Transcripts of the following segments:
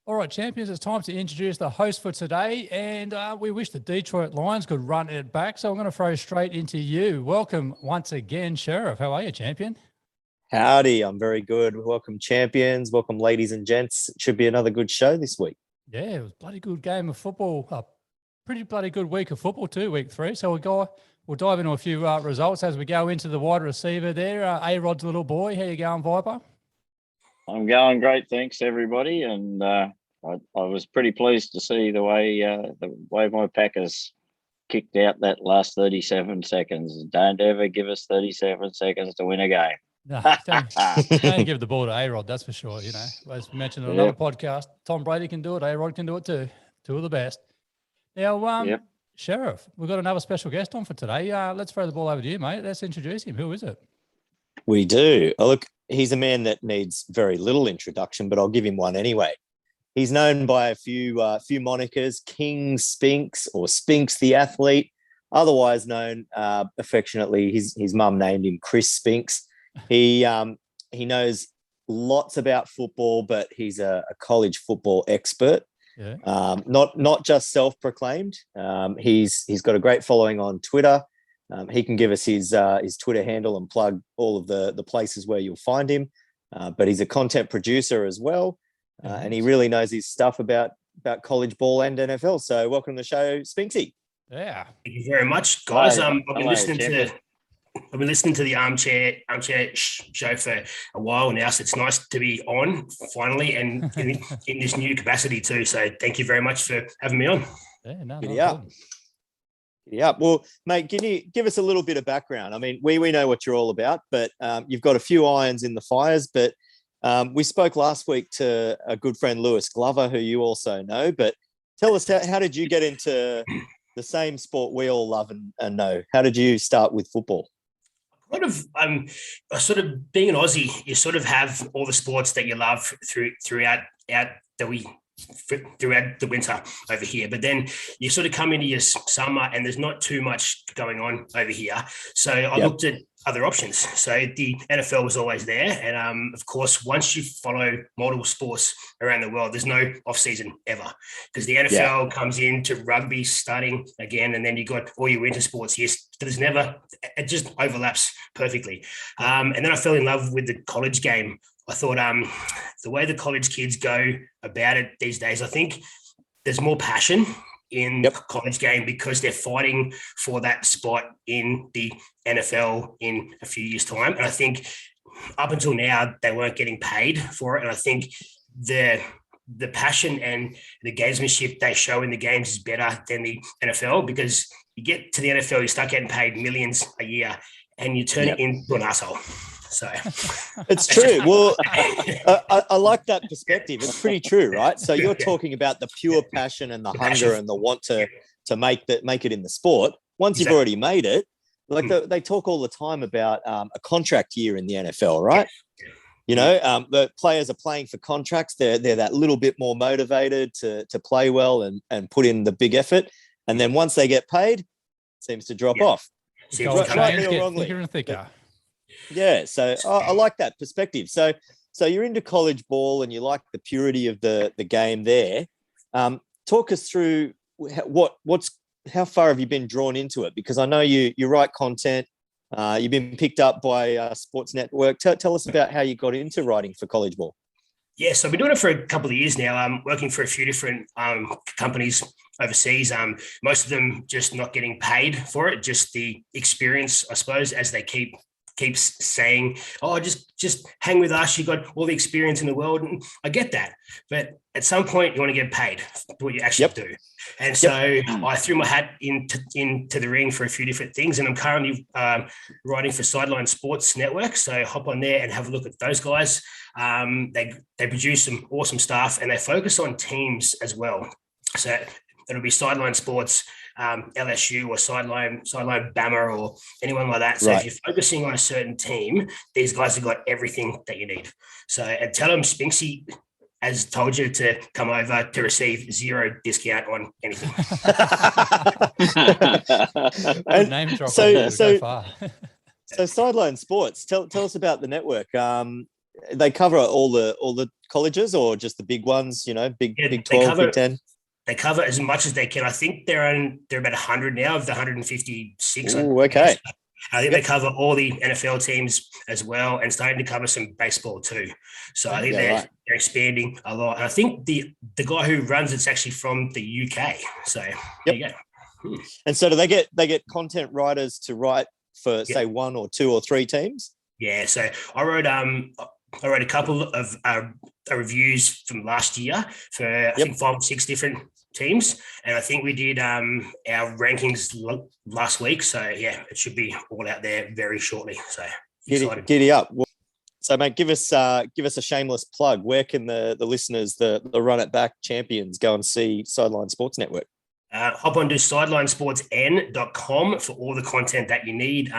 All right, champions, it's time to introduce the host for today, and we wish the Detroit Lions could run it back, so I'm going to throw straight into you. Welcome once again, Sheriff. How are you, champion? Howdy, I'm very good. Welcome, champions. Welcome, ladies and gents. It should be another good show this week. Yeah, it was a bloody good game of football. A pretty bloody good week of football too, week 3. So we'll dive into a few results as we go into the wide receiver there. A-Rod's little boy. How you going, Viper? I'm going great, thanks everybody, and I was pretty pleased to see the way my Packers kicked out that last 37 seconds. Don't ever give us 37 seconds to win a game. No, don't give the ball to A-Rod, that's for sure. You know, as mentioned in another podcast, Tom Brady can do it, A-Rod can do it too. Two of the best. Now, Sheriff, we've got another special guest on for today. Let's throw the ball over to you, mate. Let's introduce him. Who is it? We do. Oh, look, he's a man that needs very little introduction, but I'll give him one anyway. He's known by a few monikers: King Spinks or Spinks the Athlete, otherwise known affectionately. His mum named him Chris Spinks. He knows lots about football, but he's a college football expert. Yeah. Not just self-proclaimed. He's got a great following on Twitter. He can give us his Twitter handle and plug all of the places where you'll find him. But he's a content producer as well, and he really knows his stuff about college ball and NFL. So welcome to the show, Spinksy. Yeah. Thank you very much, guys. Hi. I've been listening to the Armchair show for a while now, so it's nice to be on finally and in this new capacity too. So thank you very much for having me on. Yeah, no, Yeah. Well, mate, give us a little bit of background. I mean, we know what you're all about, but you've got a few irons in the fires. But we spoke last week to a good friend, Lewis Glover, who you also know. But tell us, how did you get into the same sport we all love and know? How did you start with football? Sort of being an Aussie, you sort of have all the sports that you love throughout the winter over here, but then you sort of come into your summer and there's not too much going on over here. So I looked at other options. So the NFL was always there. And of course, once you follow multiple sports around the world, there's no off season ever, because the NFL comes into rugby starting again. And then you got all your winter sports. Yes, there's never, it just overlaps perfectly. And then I fell in love with the college game. I thought the way the college kids go about it these days, I think there's more passion in the college game because they're fighting for that spot in the NFL in a few years' time. And I think up until now, they weren't getting paid for it. And I think the passion and the gamesmanship they show in the games is better than the NFL, because you get to the NFL, you start getting paid millions a year and you turn it into an asshole. So it's true. Well, I like that perspective. It's pretty true, right? So you're talking about the pure passion and the hunger and the want to make it in the sport. Once you've already made it, like they talk all the time about a contract year in the NFL, right? You know, the players are playing for contracts. They're that little bit more motivated to play well and put in the big effort. And then once they get paid, it seems to drop off. Rightly or wrongly. Yeah, so I like that perspective. So you're into college ball and you like the purity of the game there. Talk us through how far have you been drawn into it? Because I know you write content. You've been picked up by Sports Network. Tell us about how you got into writing for college ball. Yeah, so I've been doing it for a couple of years now. I'm working for a few different companies overseas. Most of them just not getting paid for it, just the experience, I suppose, as they keeps saying, oh, just hang with us, you got all the experience in the world. And I get that, but at some point you want to get paid for what you actually do. And so I threw my hat into the ring for a few different things, and I'm currently writing for Sideline Sports Network, so hop on there and have a look at those guys. They produce some awesome stuff, and they focus on teams as well. So it'll be Sideline Sports, LSU, or sideline Bama, or anyone like that. So if you're focusing on a certain team, these guys have got everything that you need. So, and tell them Spinksy has told you to come over to receive 0 discount on anything. Name drop. So Sideline Sports. Tell us about the network. they cover all the colleges or just the big ones? Big 12, Big 10. They cover as much as they can. I think they're about 100 now of the 156. Ooh, okay. I think they cover all the NFL teams as well, and starting to cover some baseball too. So I think they're expanding a lot. And I think the guy who runs it's actually from the UK. So there you go. And so do they get content writers to write for say one or two or three teams? Yeah. So I wrote a couple of reviews from last year for I think 5 or 6 different teams, and I think we did our rankings last week. So yeah, it should be all out there very shortly. So excited. Giddy up. Well, so mate, give us a shameless plug. Where can the listeners, the Run It Back champions, go and see Sideline Sports Network? Hop on to sidelinesportsn.com for all the content that you need.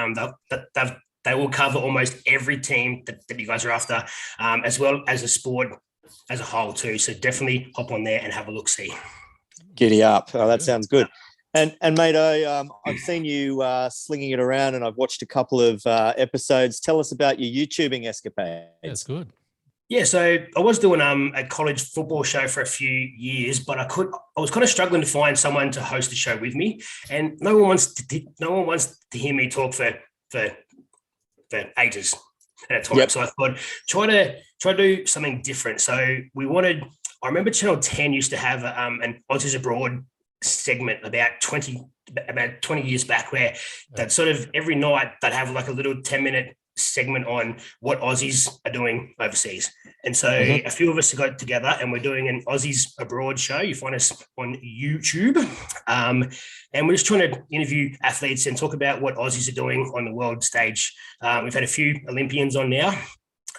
They will cover almost every team that you guys are after, as well as the sport as a whole too. So definitely hop on there and have a look-see. Giddy up. Oh, that sounds good. And mate, I've seen you slinging it around, and I've watched a couple of episodes. Tell us about your YouTubing escapades. That's good. Yeah, so I was doing a college football show for a few years, but I was kind of struggling to find someone to host the show with me, and no one wants to hear me talk for ages at a time. Yep. So I thought try to do something different. So I remember Channel 10 used to have an Aussies Abroad segment about 20 years back, where that sort of every night they'd have like a little 10-minute segment on what Aussies are doing overseas. And so a few of us got together and we're doing an Aussies Abroad show. You find us on YouTube. And we're just trying to interview athletes and talk about what Aussies are doing on the world stage. We've had a few Olympians on now.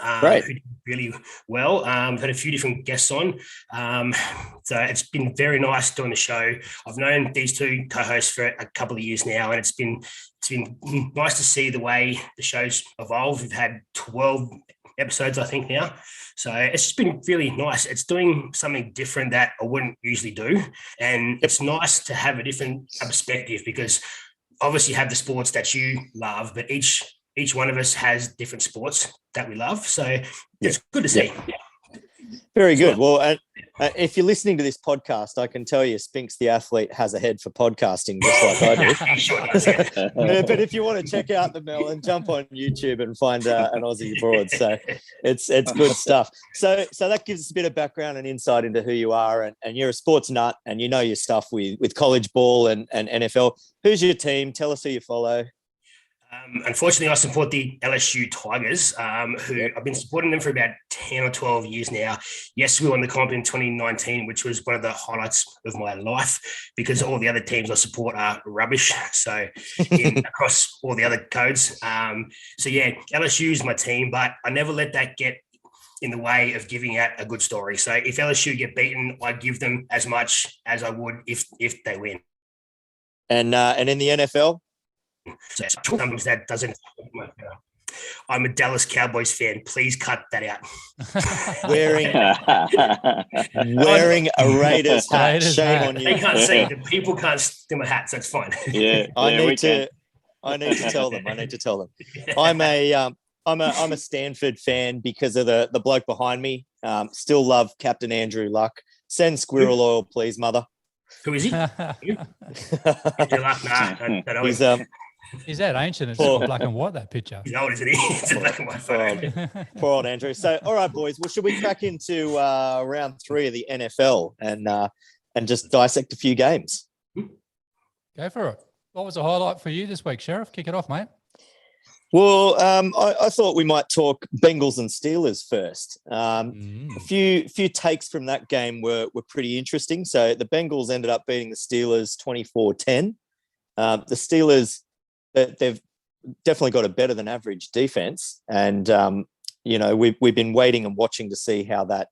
Who did really well. We've had a few different guests on. So it's been very nice doing the show. I've known these two co-hosts for a couple of years now, and it's been nice to see the way the show's evolved. We've had 12 episodes, I think, now. So it's just been really nice. It's doing something different that I wouldn't usually do. And it's nice to have a different perspective, because obviously you have the sports that you love, but each one of us has different sports that we love. So it's good to see. Very good. Well, if you're listening to this podcast, I can tell you Spinks the Athlete has a head for podcasting, just like I do. But if you want to check out the Melon, jump on YouTube and find an Aussie Abroad. So it's good stuff. So that gives us a bit of background and insight into who you are. And you're a sports nut, and you know your stuff with college ball and NFL. Who's your team? Tell us who you follow. Unfortunately, I support the LSU Tigers, who I've been supporting them for about 10 or 12 years now. Yes, we won the comp in 2019, which was one of the highlights of my life, because all the other teams I support are rubbish. So across all the other codes. LSU is my team, but I never let that get in the way of giving out a good story. So if LSU get beaten, I give them as much as I would if they win. And in the NFL? So sometimes that doesn't. I'm a Dallas Cowboys fan. Please cut that out. wearing a Raiders hat. Shame on you. They can't see. The people can't see my hat, so it's fine. Yeah, I need to tell them. I'm a Stanford fan because of the bloke behind me. Still love Captain Andrew Luck. Send squirrel oil, please, mother. Who is he? Andrew Luck. Nah, Is that ancient? It's all black and white, that picture. He's old, isn't he? It's a black and white photo. Poor old Andrew. So, all right, boys. Well, should we crack into round 3 of the NFL and just dissect a few games? Go for it. What was the highlight for you this week, Sheriff? Kick it off, mate. Well, I thought we might talk Bengals and Steelers first. A few takes from that game were pretty interesting. So the Bengals ended up beating the Steelers 24-10. The Steelers, they've definitely got a better than average defense. And, we've been waiting and watching to see how that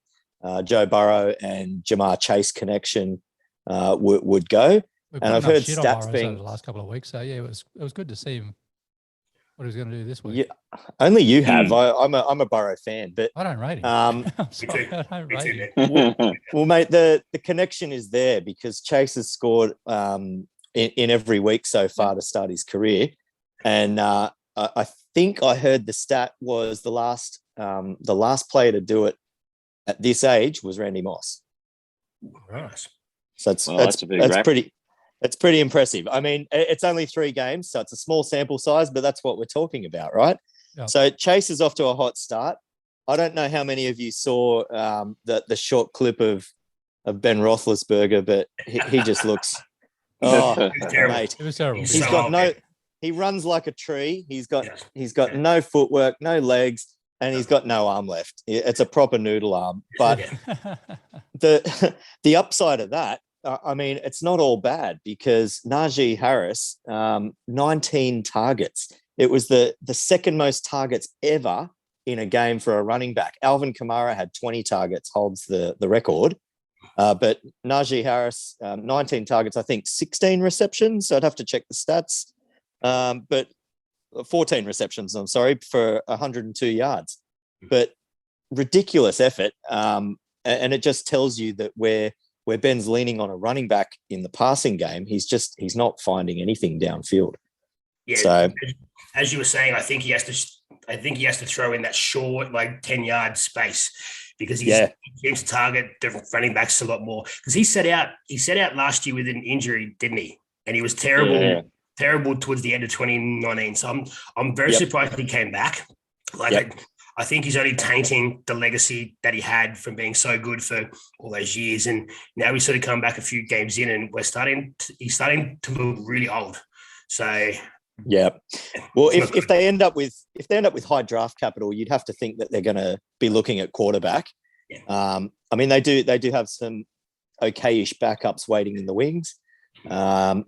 Joe Burrow and Jamar Chase connection would go. And I've heard stats being the last couple of weeks. So, yeah, it was good to see him. What he's going to do this week? Yeah, only you have. I'm a Burrow fan, but I don't rate him. I'm sorry, I don't rate him. Well, mate, the connection is there because Chase has scored in every week so far to start his career, and I think I heard the stat was the last the last player to do it at this age was Randy Moss. Right. So that's pretty impressive. I mean, it's only 3 games, so it's a small sample size, but that's what we're talking about, right? Yep. So Chase is off to a hot start. I don't know how many of you saw the short clip of Ben Roethlisberger, but he just looks, mate. It was terrible. He's got he runs like a tree. He's got no footwork, no legs, and he's got no arm left. It's a proper noodle arm. But the upside of that, I mean, it's not all bad because Najee Harris, 19 targets. It was the second most targets ever in a game for a running back. Alvin Kamara had 20 targets, holds the record. But Najee Harris, 19 targets, I think 16 receptions. So I'd have to check the stats. But 14 receptions, I'm sorry, for 102 yards. But ridiculous effort. And it just tells you that where Ben's leaning on a running back in the passing game, he's not finding anything downfield. Yeah. So, as you were saying, I think he has to throw in that short, like 10-yard space because he seems to target the running backs a lot more. Because he set out last year with an injury, didn't he? And he was terrible towards the end of 2019. So I'm very surprised he came back. I think he's only tainting the legacy that he had from being so good for all those years. And now he's sort of come back a few games in and he's starting to look really old. So yeah. Well, if they end up with high draft capital, you'd have to think that they're going to be looking at quarterback. Yeah. I mean, they do have some okay-ish backups waiting in the wings. But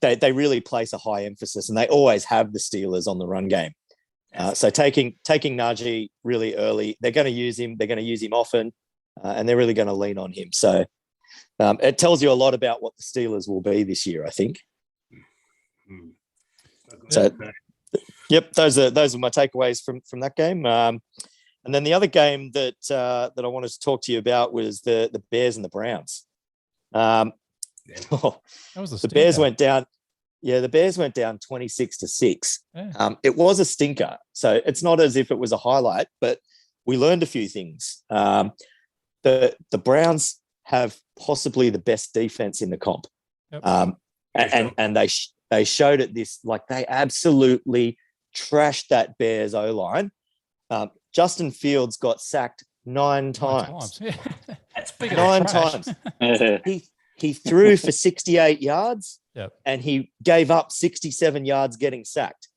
they really place a high emphasis, and they always have the Steelers on the run game. So taking Najee really early, they're going to use him. They're going to use him often, and they're really going to lean on him. So it tells you a lot about what the Steelers will be this year, I think. So, yep, those are my takeaways from that game. And then the other game that I wanted to talk to you about was the Bears and the Browns. That was the Bears went down. Yeah, the Bears went down 26-6. Yeah. It was a stinker. So it's not as if it was a highlight, but we learned a few things. The Browns have possibly the best defense in the comp. Yep. And they showed it this, like they absolutely trashed that Bears O-line. Justin Fields got sacked 9 times. Yeah. That's 9 times. He threw for 68 yards. Yep. And he gave up 67 yards getting sacked.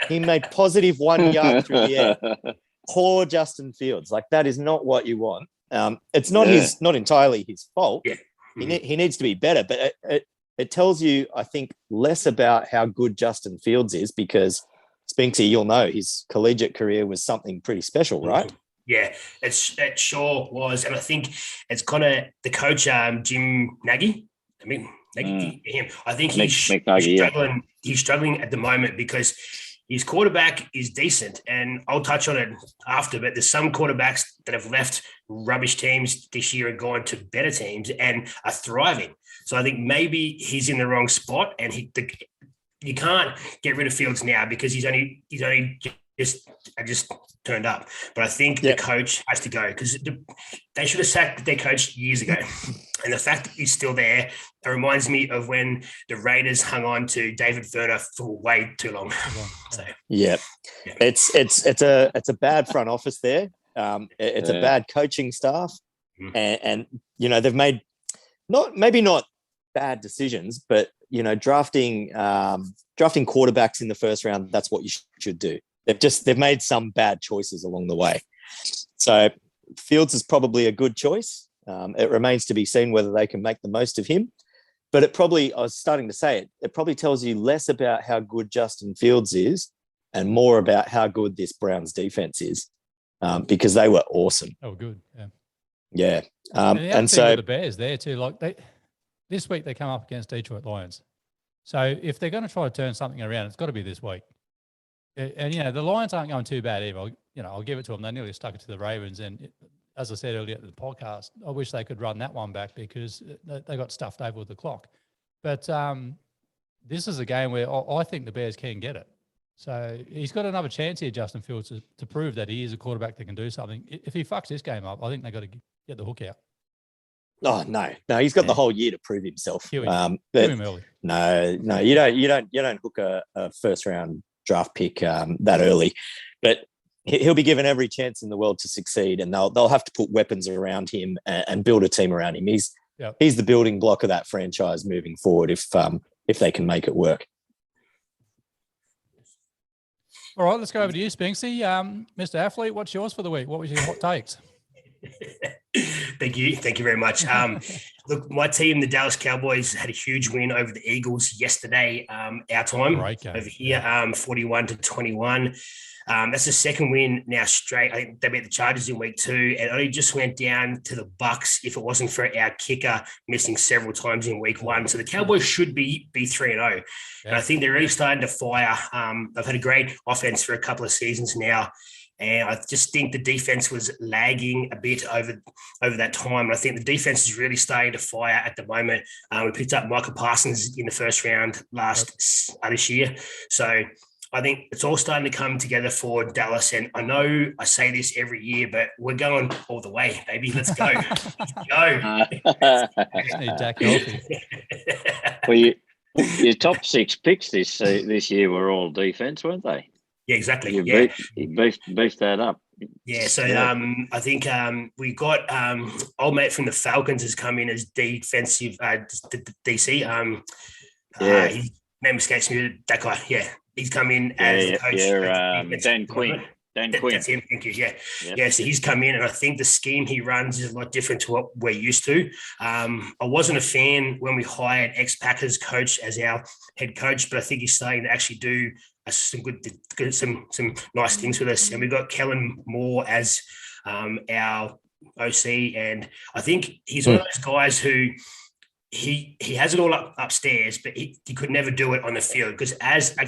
He made positive 1 yard through the air. Poor Justin Fields. Like, that is not what you want. It's not not entirely his fault. Yeah. He needs to be better, but it tells you, I think, less about how good Justin Fields is because, Spinksy, you'll know his collegiate career was something pretty special, right? Yeah, it sure was. And I think it's kind of the coach, Jim Nagy. Him. I think he's struggling. He's struggling at the moment because his quarterback is decent, and I'll touch on it after. But there's some quarterbacks that have left rubbish teams this year and gone to better teams and are thriving. So I think maybe he's in the wrong spot, and you can't get rid of Fields now because he's only just turned up. But I think the coach has to go because they should have sacked their coach years ago. And the fact that he's still there, it reminds me of when the Raiders hung on to David Ferner for way too long. So, it's a bad front office there. It's a bad coaching staff, and they've made not bad decisions, but drafting quarterbacks in the first round, that's what you should do. They've made some bad choices along the way. So Fields is probably a good choice. It remains to be seen whether they can make the most of him. But it probably tells you less about how good Justin Fields is and more about how good this Browns defense is, because they were awesome. Oh, good. Yeah. Yeah. And so the Bears there too, like this week they come up against Detroit Lions. So if they're going to try to turn something around, it's got to be this week. And, the Lions aren't going too bad either. I'll give it to them. They nearly stuck it to the Ravens. And as I said earlier at the podcast, I wish they could run that one back because they got stuffed over with the clock. But this is a game where I think the Bears can get it. So he's got another chance here, Justin Fields, to prove that he is a quarterback that can do something. If he fucks this game up, I think they got to get the hook out. Oh no, he's got the whole year to prove himself. Kill him early. No, you don't hook a first round draft pick that early, but he'll be given every chance in the world to succeed, and they'll have to put weapons around him and build a team around him. He's the building block of that franchise moving forward if they can make it work. All right, let's go over to you, Spinksy. Mr. Athlete, what's yours for the week? What was your hot takes? Thank you very much. Look, my team, the Dallas Cowboys, had a huge win over the Eagles yesterday. Our time over here, 41-21. That's the second win now straight. I think they beat the Chargers in week 2, and only just went down to the Bucks if it wasn't for our kicker missing several times in week 1. So the Cowboys should be 3-0. And I think they're really starting to fire. They've had a great offense for a couple of seasons now. And I just think the defense was lagging a bit over that time. And I think the defense is really starting to fire at the moment. We picked up Micah Parsons in the first round this year. So I think it's all starting to come together for Dallas. And I know I say this every year, but we're going all the way, baby. Let's go. Let's go. Just need Dak healthy. Well, your top 6 picks this year were all defense, weren't they? Yeah, exactly. You beefed that up. Yeah, so I think we got old mate from the Falcons has come in as defensive DC. His name escapes me. That guy, he's come in as the coach. Dan Quinn. That's him. Thank you. Yeah. So he's come in, and I think the scheme he runs is a lot different to what we're used to. I wasn't a fan when we hired ex-Packers coach as our head coach, but I think he's starting to actually do some nice things with us. And we've got Kellen Moore as our OC, and I think he's one of those guys who he has it all upstairs, but he could never do it on the field because as a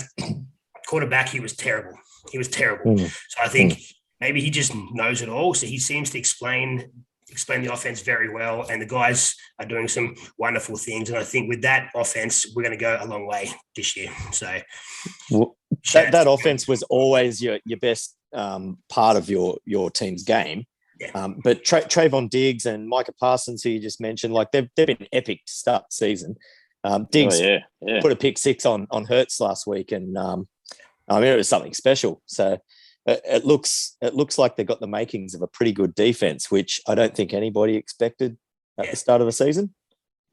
quarterback, he was terrible. So I think maybe he just knows it all. So he seems to explain the offense very well, and the guys are doing some wonderful things. And I think with that offense, we're going to go a long way this year. So that offense was always your best part of your team's game. Yeah. But Trayvon Diggs and Micah Parsons, who you just mentioned, like they've been epic to start the season. Diggs put a pick 6 on Hurts last week, and I mean, it was something special. So it looks like they've got the makings of a pretty good defense, which I don't think anybody expected at the start of the season.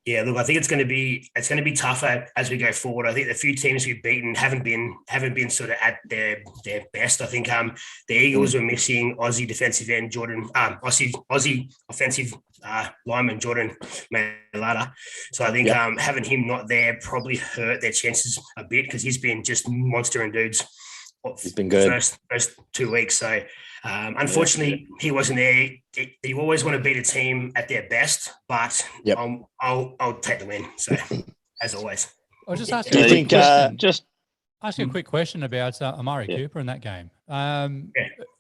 Yeah, look, I think it's going to be tougher as we go forward. I think the few teams we've beaten haven't been sort of at their best. I think the Eagles were missing Aussie defensive end Aussie offensive lineman Jordan Mailata. So I think having him not there probably hurt their chances a bit because he's been just monster and dudes. He's been good first 2 weeks. So unfortunately, he wasn't there. You always want to beat a team at their best, but I'll take the win. So as always, I'll just ask you. Ask you a quick question about Amari Cooper in that game. I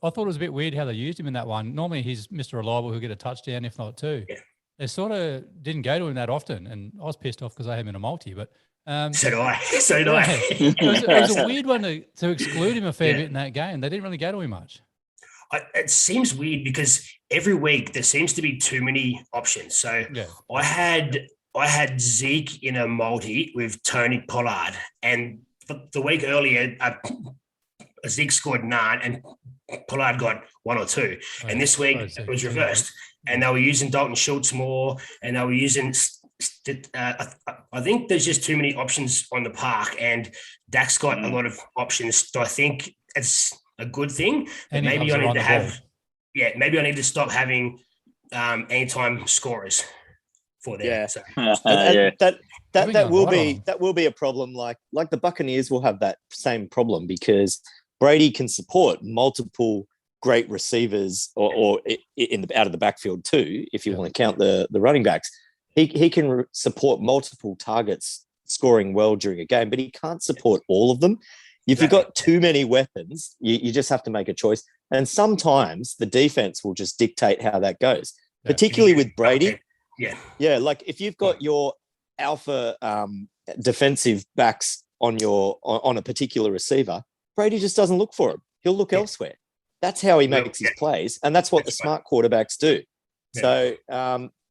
thought it was a bit weird how they used him in that one. Normally, he's Mr. Reliable who'll get a touchdown, if not 2. Yeah. They sort of didn't go to him that often, and I was pissed off because I had him in a multi, but so do I. It was a weird one to exclude him a fair bit in that game. They didn't really go to him much. It seems weird because every week there seems to be too many options. So I had Zeke in a multi with Tony Pollard, and the week earlier Zeke scored 9 and Pollard got 1 or 2. And this week it was reversed, and they were using Dalton Schultz more, and they were using. I think there's just too many options on the park, and Dak's got a lot of options. So I think it's a good thing. But maybe I need to have, maybe I need to stop having anytime scorers for them. Yeah, so. that will be a problem. Like the Buccaneers will have that same problem because Brady can support multiple great receivers or out of the backfield too, if you want to count the running backs. He can support multiple targets scoring well during a game, but he can't support all of them. If you've got too many weapons, you just have to make a choice. And sometimes the defense will just dictate how that goes, particularly with Brady. Yeah. Like if you've got your alpha defensive backs on a particular receiver, Brady just doesn't look for him. He'll look elsewhere. That's how he makes his plays, and that's what the smart quarterbacks do. Yeah. So,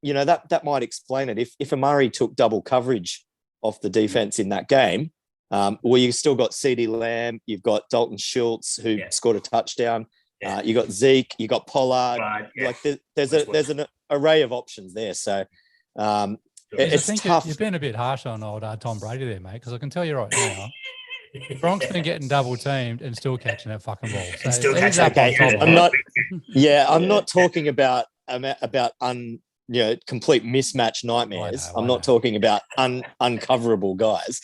that might explain it. If Amari took double coverage off the defense in that game, you still got CeeDee Lamb, you've got Dalton Schultz who scored a touchdown. Yeah. You got Zeke, you got Pollard. Like there's an array of options there. So it's tough. You've been a bit harsh on old Tom Brady there, mate, because I can tell you right now, Bronk's been getting double teamed and still catching that fucking ball. So still catching I'm not talking about complete mismatch nightmares. I'm not talking about uncoverable guys.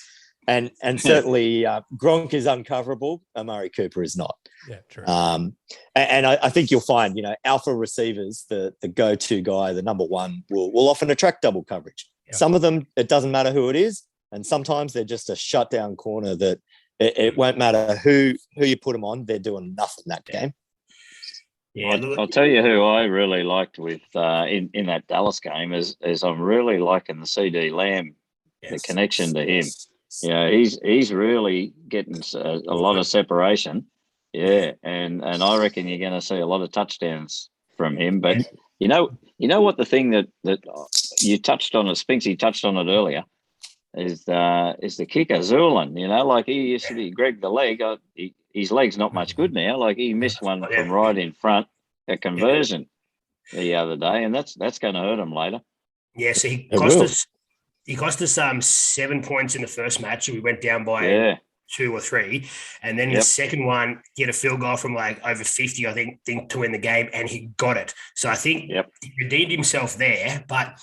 And certainly Gronk is uncoverable. Amari Cooper is not. Yeah, true. And I think you'll find, alpha receivers, the go-to guy, the number one, will often attract double coverage. Yep. Some of them, it doesn't matter who it is. And sometimes they're just a shutdown corner that it won't matter who you put them on. They're doing nothing that game. Yeah, I'll tell you who I really liked with in that Dallas game is I'm really liking the CeeDee Lamb, the connection to him. He's really getting a lot of separation. Yeah, and I reckon you're going to see a lot of touchdowns from him. But you know what, the thing that you touched on, Spinksy touched on it earlier, is the kicker Zulin. Like he used to be Greg the leg. His leg's not much good now. Like he missed one from right in front, a conversion the other day, and that's going to hurt him later. Yeah, so he cost us 7 points in the first match. We went down by 2 or 3, and then the second one, he had a field goal from like over 50, I think to win the game, and he got it. So I think he redeemed himself there, but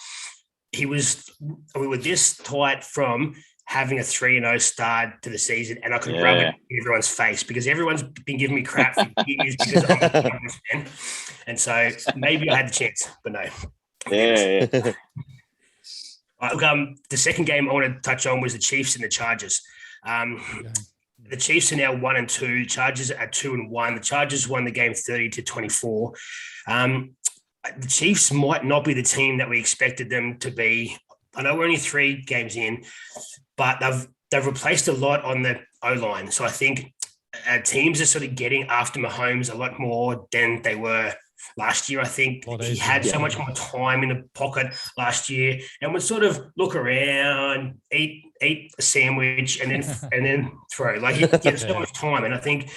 we were this tight from having a 3-0 start to the season, and I could rub it in everyone's face because everyone's been giving me crap for years because I'm a Cowboys fan. And so maybe I had the chance, but no. Yeah. The second game I want to touch on was the Chiefs and the Chargers. The Chiefs are now 1-2. Chargers are 2-1. The Chargers won the game 30-24. The Chiefs might not be the team that we expected them to be. I know we're only 3 games in, but they've replaced a lot on the O-line. So I think teams are sort of getting after Mahomes a lot more than they were last year. I think he had so much more time in the pocket last year and would sort of look around, eat a sandwich, and then throw. Like he had so much time. And I think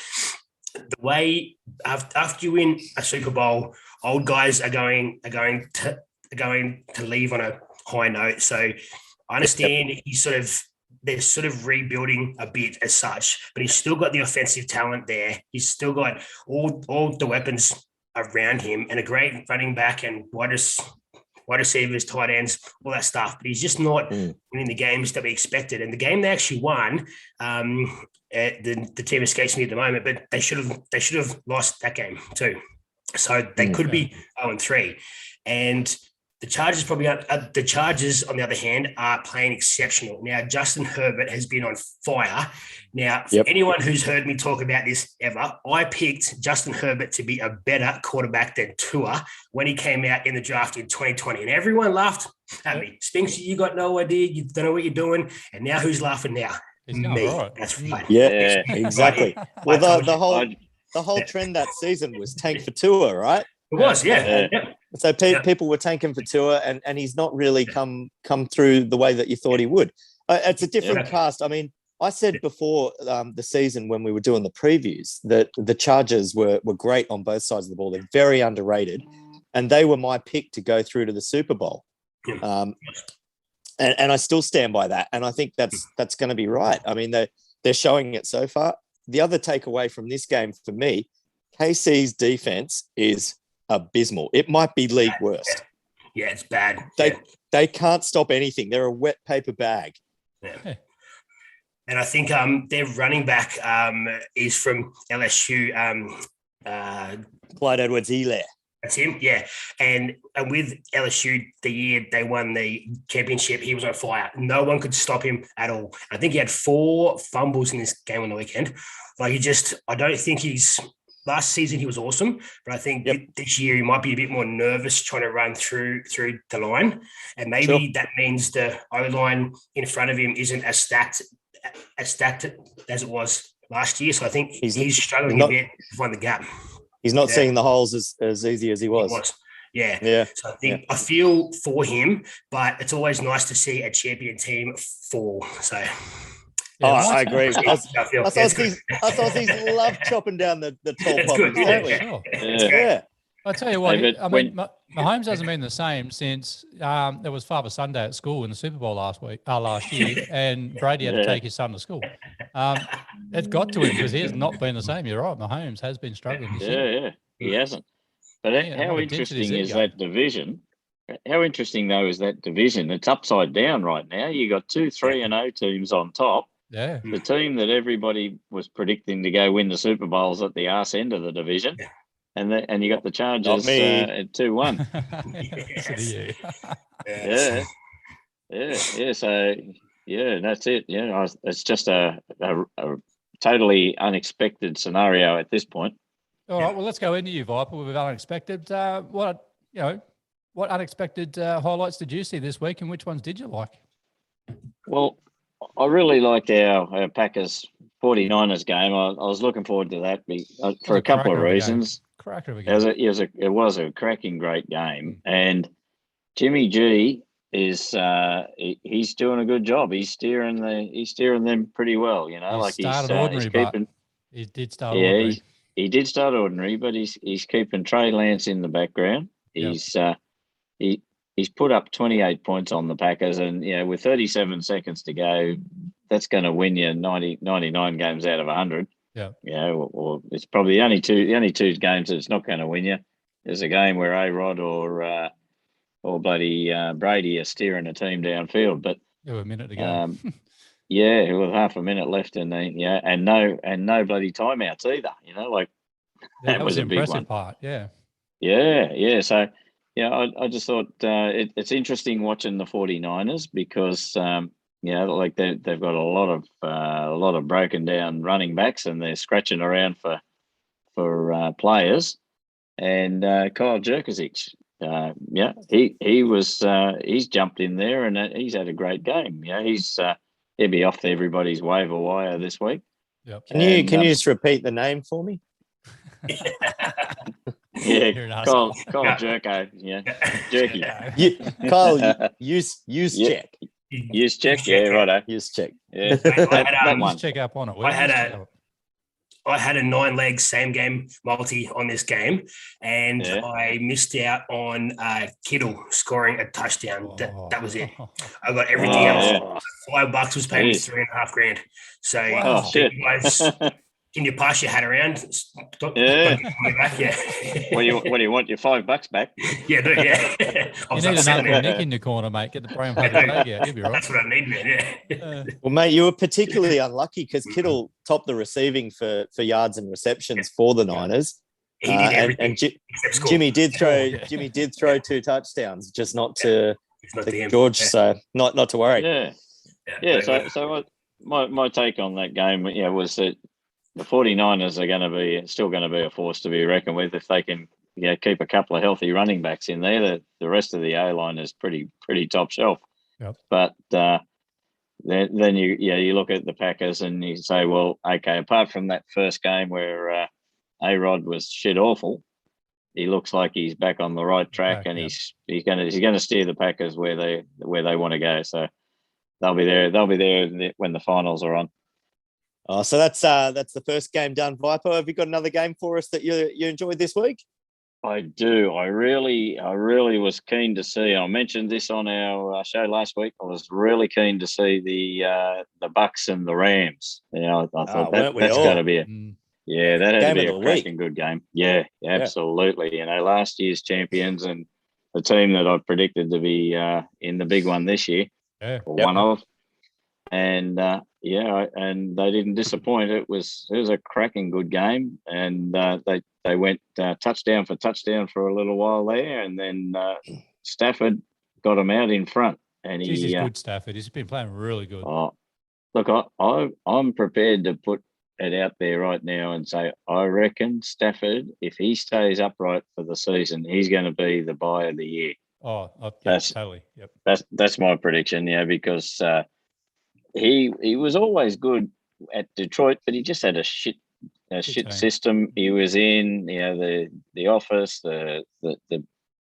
the way after you win a Super Bowl, old guys are going to leave on a high note. So I understand they're sort of rebuilding a bit as such, but he's still got the offensive talent there. He's still got all the weapons around him and a great running back and wide receivers, tight ends, all that stuff. But he's just not winning the games that we expected. And the game they actually won, the team escapes me at the moment, but they should have lost that game too. So they could be 0-3. And the Chargers the Chargers, on the other hand, are playing exceptional. Now, Justin Herbert has been on fire. Now, for anyone who's heard me talk about this ever, I picked Justin Herbert to be a better quarterback than Tua when he came out in the draft in 2020. And everyone laughed at me. Spinks, you got no idea. You don't know what you're doing. And now who's laughing now? Me. Right. That's right. Yeah, exactly. Well, the whole trend that season was tank for Tua, right? It was, yeah. So people were tanking for Tua, and he's not really come through the way that you thought he would. It's a different cast. I mean, I said before the season when we were doing the previews that the Chargers were great on both sides of the ball. They're very underrated, and they were my pick to go through to the Super Bowl. And I still stand by that, and I think that's going to be right. I mean, they're showing it so far. The other takeaway from this game for me, KC's defense is abysmal. It might be league worst. Yeah, it's bad. They can't stop anything. They're a wet paper bag. Yeah. And I think their running back is from LSU. Clyde Edwards-Helaire. That's him, yeah. And with LSU, the year they won the championship, he was on fire. No one could stop him at all. I think he had 4 fumbles in this game on the weekend. Like I don't think last season he was awesome, but I think this year he might be a bit more nervous trying to run through the line. And maybe that means the O-line in front of him isn't as stacked as it was last year. So I think he's struggling a bit to find the gap. He's not seeing the holes as easy as he was. Yeah. Yeah. So I think I feel for him, but it's always nice to see a champion team fall. So I agree. Us Aussies love chopping down the tall poppers, don't we? Sure. Yeah. I'll tell you what, Mahomes hasn't been the same since there was Father Sunday at school in the Super Bowl last year, and Brady had to take his son to school. It's got to him because he has not been the same. You're right. Mahomes has been struggling this year. Yeah, he hasn't. But how interesting is that division? How interesting, though, is that division? It's upside down right now. You got 2 3-0 teams on top. Yeah. The team that everybody was predicting to go win the Super Bowls at the arse end of the division. Yeah. And you got the Chargers at 2-1. Yeah. So that's it. Yeah, it's just a totally unexpected scenario at this point. All right. Well, let's go into you, Viper, with unexpected. What unexpected highlights did you see this week, and which ones did you like? Well, I really liked our Packers 49ers game. I was looking forward to that for a couple of reasons. Cracker of a game. It was a cracking great game, and Jimmy G is he's doing a good job. He's steering them pretty well. You know, he did start ordinary. He did start ordinary, but he's keeping Trey Lance in the background. He's put up 28 points on the Packers, and with 37 seconds to go, that's going to win you 99 games out of 100. Yeah. Or it's probably the only two games that it's not going to win you. There's a game where A-Rod or bloody Brady are steering a team downfield, but a minute to go. With half a minute left, and no bloody timeouts either. That was a big one. Part. Yeah. So I just thought it's interesting watching the 49ers because they've got a lot of broken down running backs, and they're scratching around for players. And Kyle Jurkovic, he's jumped in there and he's had a great game. He'll be off everybody's waiver wire this week. Yep. Can you just repeat the name for me? Kyle Jerko. Yeah, Jerky. Kyle, use check. Use check. Yeah, righto. Use check. Yeah, that one. Check up on it. I had a 9-leg same game multi on this game, and I missed out on Kittle scoring a touchdown. That was it. I got everything else. $5 was paying me $3,500. So, guys, can you pass your hat around? What do you want? Your $5 back? You need an Uncle Nick in the corner, mate. Get the brown paper bag out. You'll be right. That's what I need, man. Well, mate, you were particularly unlucky because Kittle topped the receiving for yards and receptions for the Niners. He did everything. And Jimmy did throw 2 touchdowns, just not to George. So not to worry. Yeah. So my take on that game, was that the 49ers are still going to be a force to be reckoned with if they can keep a couple of healthy running backs in there. The rest of the A-line is pretty top shelf. Yep. But then you look at the Packers and you say, well, okay, apart from that first game where A-Rod was shit awful, he looks like he's back on the right track, and he's going to steer the Packers where they want to go. So they'll be there when the finals are on. Oh, so that's the first game done, Viper. Have you got another game for us that you enjoyed this week? I do. I really was keen to see. I mentioned this on our show last week. I was really keen to see the Bucks and the Rams. I thought that's going to be that had to be a cracking good game. Yeah, absolutely. Last year's champions and the team that I predicted to be in the big one this year, one of. And and they didn't disappoint. It was a cracking good game, and they went touchdown for touchdown for a little while there, and then Stafford got him out in front. And he's good, Stafford. He's been playing really good. Look, I'm prepared to put it out there right now and say I reckon Stafford, if he stays upright for the season, he's going to be the buy of the year. Totally. Yep. That's my prediction. Because. He was always good at Detroit, but he just had a shit team. system he was in. You know, the office, the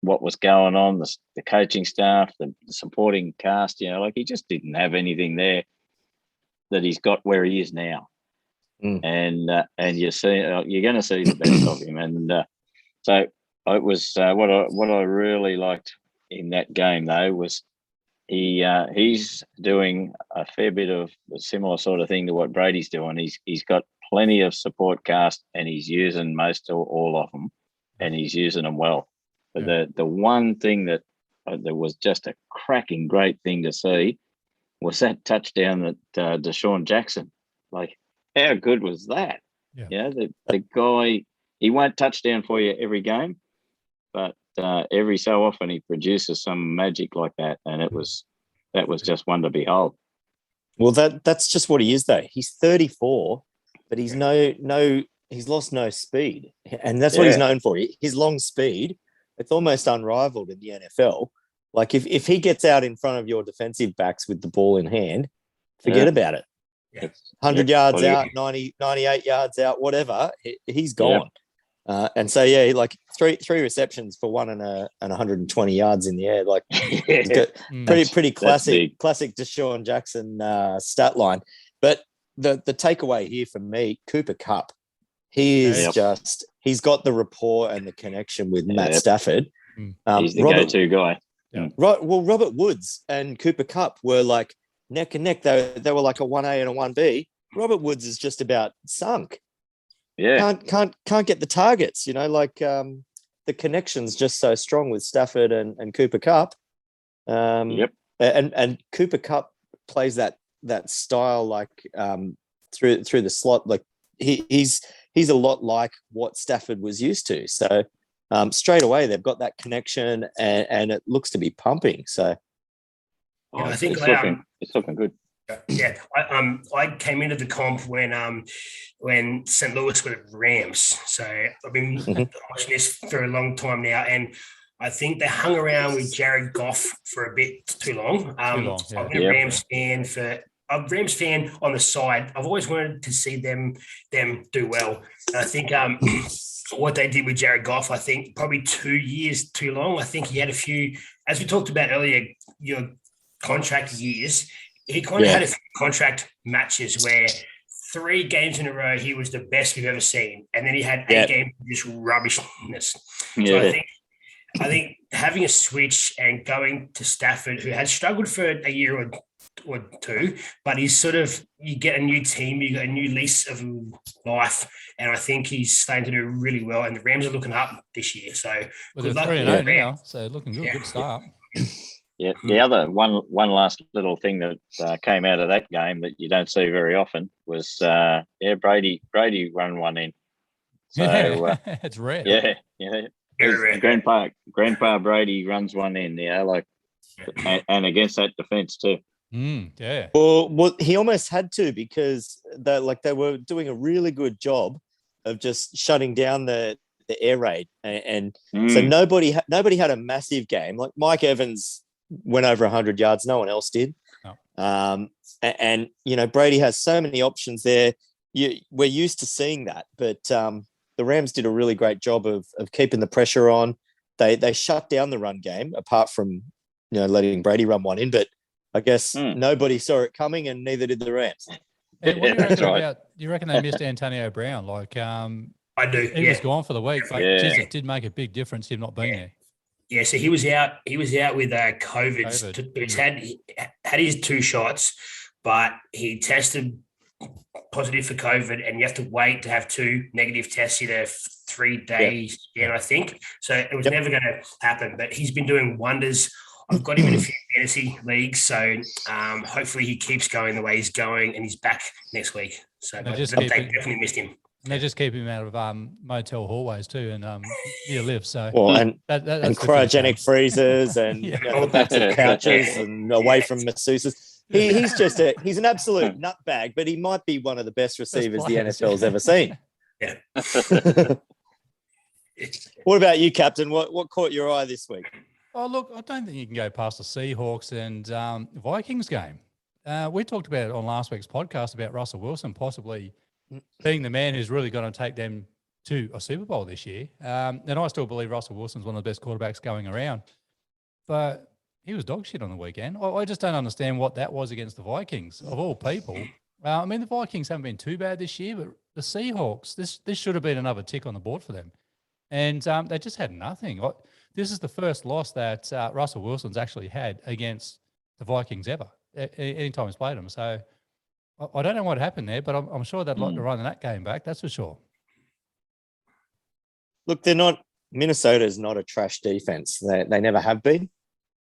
what was going on, the coaching staff, the supporting cast. You know, like he just didn't have anything there that he's got where he is now. And you're going to see the best of him. And so it was what I really liked in that game though was he's doing a fair bit of a similar sort of thing to what Brady's doing. He's got plenty of support cast and he's using most of all of them, and he's using them well. But the one thing that was just a cracking great thing to see was that touchdown that Deshaun Jackson. Like, how good was that? Yeah. You know, the guy, he won't touchdown for you every game, but every so often he produces some magic like that, and that was just one to behold. Well, that's just what he is, though. He's 34, but he's he's lost no speed, and that's what he's known for. His long speed, it's almost unrivaled in the NFL. Like if he gets out in front of your defensive backs with the ball in hand, forget about it. 100 yards out, 90, 98 yards out, whatever, he's gone. And so, like three receptions for 120 yards in the air. Like pretty classic Deshaun Jackson stat line. But the takeaway here for me, Cooper Kupp, he is he's got the rapport and the connection with Matt Stafford. He's the go-to guy. Right. Well, Robert Woods and Cooper Kupp were like neck and neck. They were like a 1A and a 1B. Robert Woods is just about sunk. Yeah. Can't get the targets, you know, like the connection's just so strong with Stafford and Cooper Kupp. And Cooper Kupp plays that style like through the slot. Like he's a lot like what Stafford was used to. So straight away they've got that connection and it looks to be pumping. So I think it's looking good. Yeah, I came into the comp when St. Louis were the Rams. So I've been watching this for a long time now, and I think they hung around with Jared Goff for a bit too long. I've been a Rams fan on the side. I've always wanted to see them do well. And I think what they did with Jared Goff, I think probably 2 years too long. I think he had a few, as we talked about earlier, contract years. He kind of had a few contract matches where 3 games in a row he was the best we've ever seen, and then he had 8 games of just rubbishness. So I think having a switch and going to Stafford, who has struggled for a year or two, but he's sort of, you get a new team, you got a new lease of life, and I think he's starting to do really well. And the Rams are looking up this year, so good luck. 3-0 now, so looking good. Good start. Yeah, the other one last little thing that came out of that game that you don't see very often was Brady run one in. So it's rare. Yeah. Grandpa Brady runs one in. And against that defense too. Well, he almost had to, because they were doing a really good job of just shutting down the air raid, and so nobody had a massive game. Like Mike Evans went over 100 yards. No one else did. No. And Brady has so many options there. We're used to seeing that, but the Rams did a really great job of keeping the pressure on. They shut down the run game, apart from letting Brady run one in. But I guess nobody saw it coming, and neither did the Rams. What do you reckon about? Do you reckon they missed Antonio Brown? I do. He was gone for the week, but it did make a big difference him not being there. Yeah, so he was out. He was out with COVID. He's had his 2 shots, but he tested positive for COVID, and you have to wait to have 2 negative tests in 3 days. I think so. It was never going to happen, but he's been doing wonders. I've got him in a few fantasy leagues, so hopefully he keeps going the way he's going, and he's back next week. So they definitely missed him. And they just keep him out of motel hallways too, and he lives. So and cryogenic freezers and the backs of couches and away from masseuses. He's an absolute nutbag, but he might be one of the best receivers the NFL's ever seen. Yeah. What about you, Captain? What caught your eye this week? Oh, look, I don't think you can go past the Seahawks and Vikings game. We talked about it on last week's podcast about Russell Wilson possibly being the man who's really going to take them to a Super Bowl this year. And I still believe Russell Wilson's one of the best quarterbacks going around. But he was dog shit on the weekend. I just don't understand what that was against the Vikings, of all people. I mean, the Vikings haven't been too bad this year, but the Seahawks, this should have been another tick on the board for them. And they just had nothing. This is the first loss that Russell Wilson's actually had against the Vikings ever, anytime he's played them. So I don't know what happened there, but I'm sure they'd like to run that game back. That's for sure. Look, Minnesota's not a trash defense. They never have been.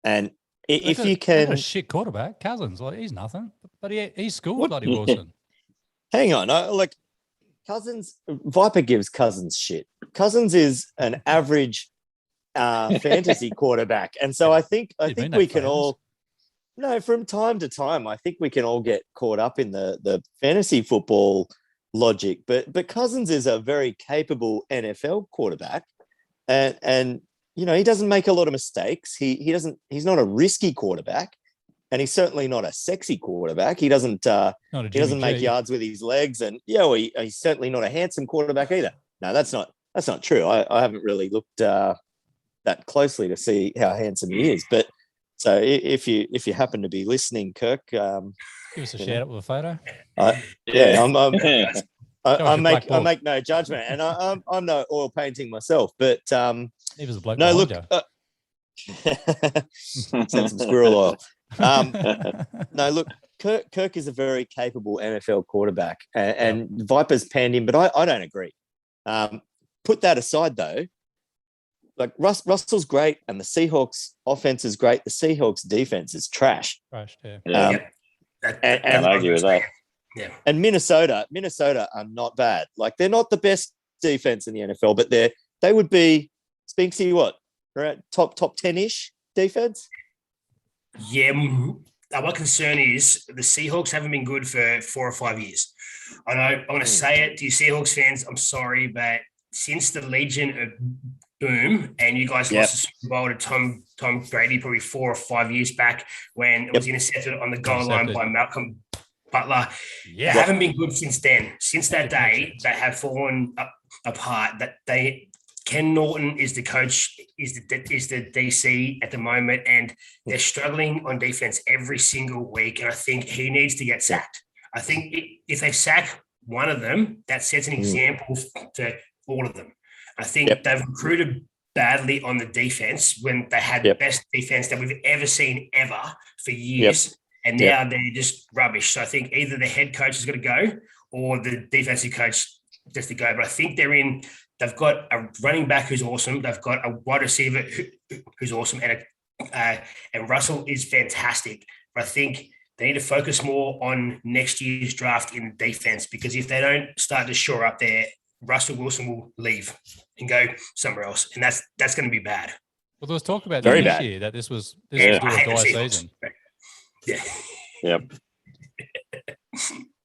And if you can... a shit quarterback, Cousins, he's nothing. But he schooled bloody Wilson. Hang on. Cousins, Viper gives Cousins shit. Cousins is an average fantasy quarterback. And so I think we can all... No, from time to time, I think we can all get caught up in the fantasy football logic. But Cousins is a very capable NFL quarterback. And he doesn't make a lot of mistakes. He's not a risky quarterback, and he's certainly not a sexy quarterback. He doesn't make yards with his legs, and he's certainly not a handsome quarterback either. No, that's not true. I haven't really looked that closely to see how handsome he is. But so if you happen to be listening, Kirk, give us a shout out with a photo. I make no judgment, and I'm no oil painting myself, but he was a bloke. No, look, send some squirrel oil. No, look, Kirk is a very capable NFL quarterback, and Vipers panned him, but I don't agree. Put that aside, though. Like Russell's great, and the Seahawks offense is great. The Seahawks defense is trash. Trash, yeah. And I argue with that. Yeah. And Minnesota are not bad. Like, they're not the best defense in the NFL, but they would be Spinksy, what? Right? Top 10-ish defense? Yeah. My concern is the Seahawks haven't been good for 4 or 5 years. I know I'm going to say it to you Seahawks fans. I'm sorry, but since the Legion of Boom and you guys lost the Super Bowl to Tom Brady probably 4 or 5 years back when it was intercepted on the goal line by Malcolm Butler. They haven't been good since then. Since that day, they have fallen apart. Ken Norton is the coach, is the DC at the moment, and they're struggling on defense every single week. And I think he needs to get sacked. I think if they sack one of them, that sets an example to all of them. I think they've recruited badly on the defense when they had the best defense that we've ever seen for years. And now they're just rubbish. So I think either the head coach is going to go or the defensive coach just to go. But I think they've got a running back who's awesome. They've got a wide receiver who's awesome. And Russell is fantastic. But I think they need to focus more on next year's draft in defense, because if they don't start to shore up there, Russell Wilson will leave and go somewhere else. And that's going to be bad. Well, there was talk about this year that this was do or die season. Yeah. Yep.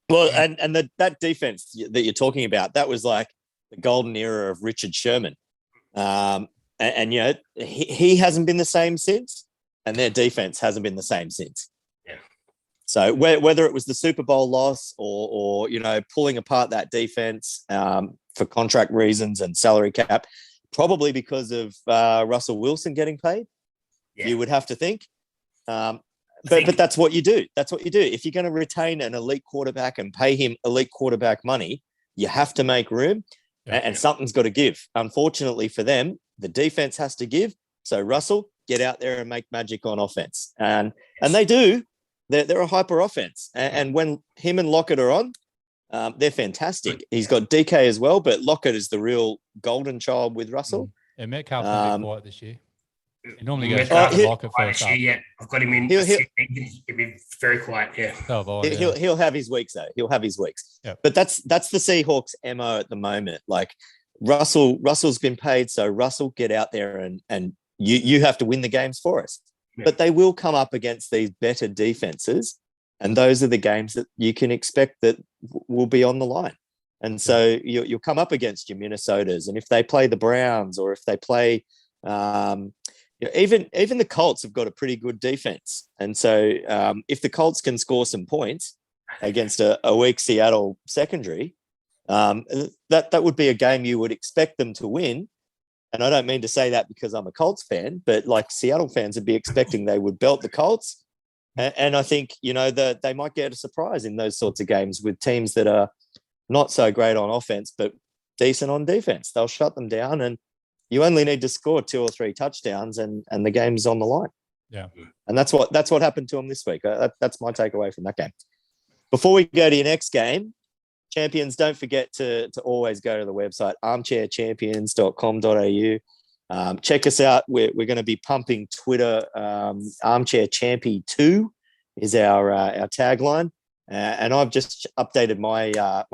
Well, and that defense that you're talking about, that was like the golden era of Richard Sherman. And he hasn't been the same since, and their defense hasn't been the same since. Yeah. So whether it was the Super Bowl loss or pulling apart that defense for contract reasons and salary cap, probably because of Russell Wilson getting paid, you would have to think. But that's what you do. That's what you do. If you're going to retain an elite quarterback and pay him elite quarterback money, you have to make room, and something's got to give. Unfortunately for them, the defense has to give. So Russell, get out there and make magic on offense, and they do. They're a hyper offense, and when him and Lockett are on, they're fantastic. He's got DK as well, but Lockett is the real golden child with Russell. Yeah, Metcalf's a bit quiet this year. He normally goes Lockett first up. Yeah, I've got him in. He'll be very quiet. Yeah, he'll have his weeks though. He'll have his weeks. Yep. But that's the Seahawks' MO at the moment. Like Russell's been paid, so Russell, get out there and you have to win the games for us. Yeah. But they will come up against these better defenses, and those are the games that you can expect that will be on the line. And so you'll come up against your Minnesotas, and if they play the Browns or if they play even the Colts have got a pretty good defense. And so if the Colts can score some points against a weak Seattle secondary, that would be a game you would expect them to win. And I don't mean to say that because I'm a Colts fan, but like Seattle fans would be expecting they would belt the Colts. And I think, that they might get a surprise in those sorts of games with teams that are not so great on offense, but decent on defense. They'll shut them down, and you only need to score 2 or 3 touchdowns and the game's on the line. Yeah. And that's what happened to them this week. That's my takeaway from that game. Before we go to your next game, champions, don't forget to always go to the website, armchairchampions.com.au. Check us out. We're going to be pumping Twitter. Armchair Champy 2 is our tagline. And I've just updated my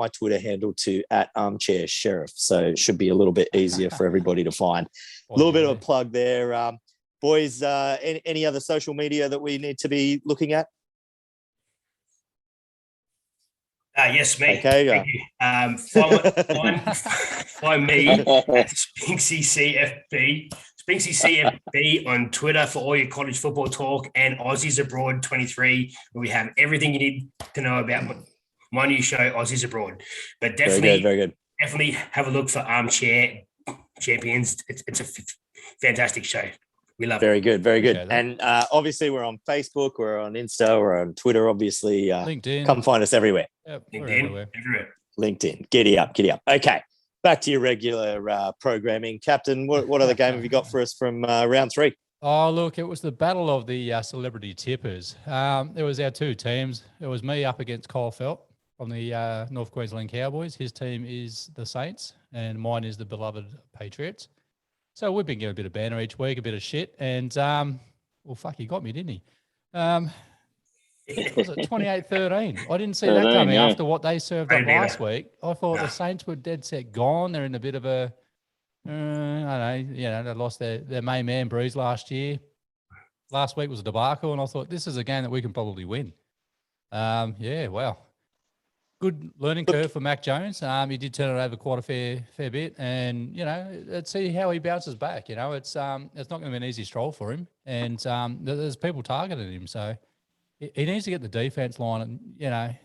Twitter handle to @ArmchairSheriff. So it should be a little bit easier for everybody to find. A little bit of a plug there. Boys, any other social media that we need to be looking at? Yes, me. Okay. Thank you. Find me at Spinksy CFB on Twitter for all your college football talk, and Aussies Abroad 23, where we have everything you need to know about my new show, Aussies Abroad. But definitely, very good. Definitely have a look for Armchair Champions. It's a fantastic show. We love Very it. good, very good. Okay, and obviously we're on Facebook, we're on Insta, we're on Twitter, obviously. LinkedIn. Come find us everywhere. Yep, Everywhere. LinkedIn. Giddy up. Okay. Back to your regular programming. Captain, what other game have you got for us from round 3? Oh, look, it was the battle of the celebrity tippers. It was our 2 teams. It was me up against Kyle Felt from the North Queensland Cowboys. His team is the Saints, and mine is the beloved Patriots. So we've been getting a bit of banter each week, a bit of shit. And, he got me, didn't he? Was it 28-13? I didn't see that coming after what they served up last week. I thought the Saints were dead set gone. They're in a bit of a, I don't know, they lost their main man, Breeze, last year. Last week was a debacle, and I thought this is a game that we can probably win. Wow. Good learning curve for Mac Jones. He did turn it over quite a fair bit, and let's see how he bounces back. It's not going to be an easy stroll for him, and there's people targeting him, so he needs to get the defense line and a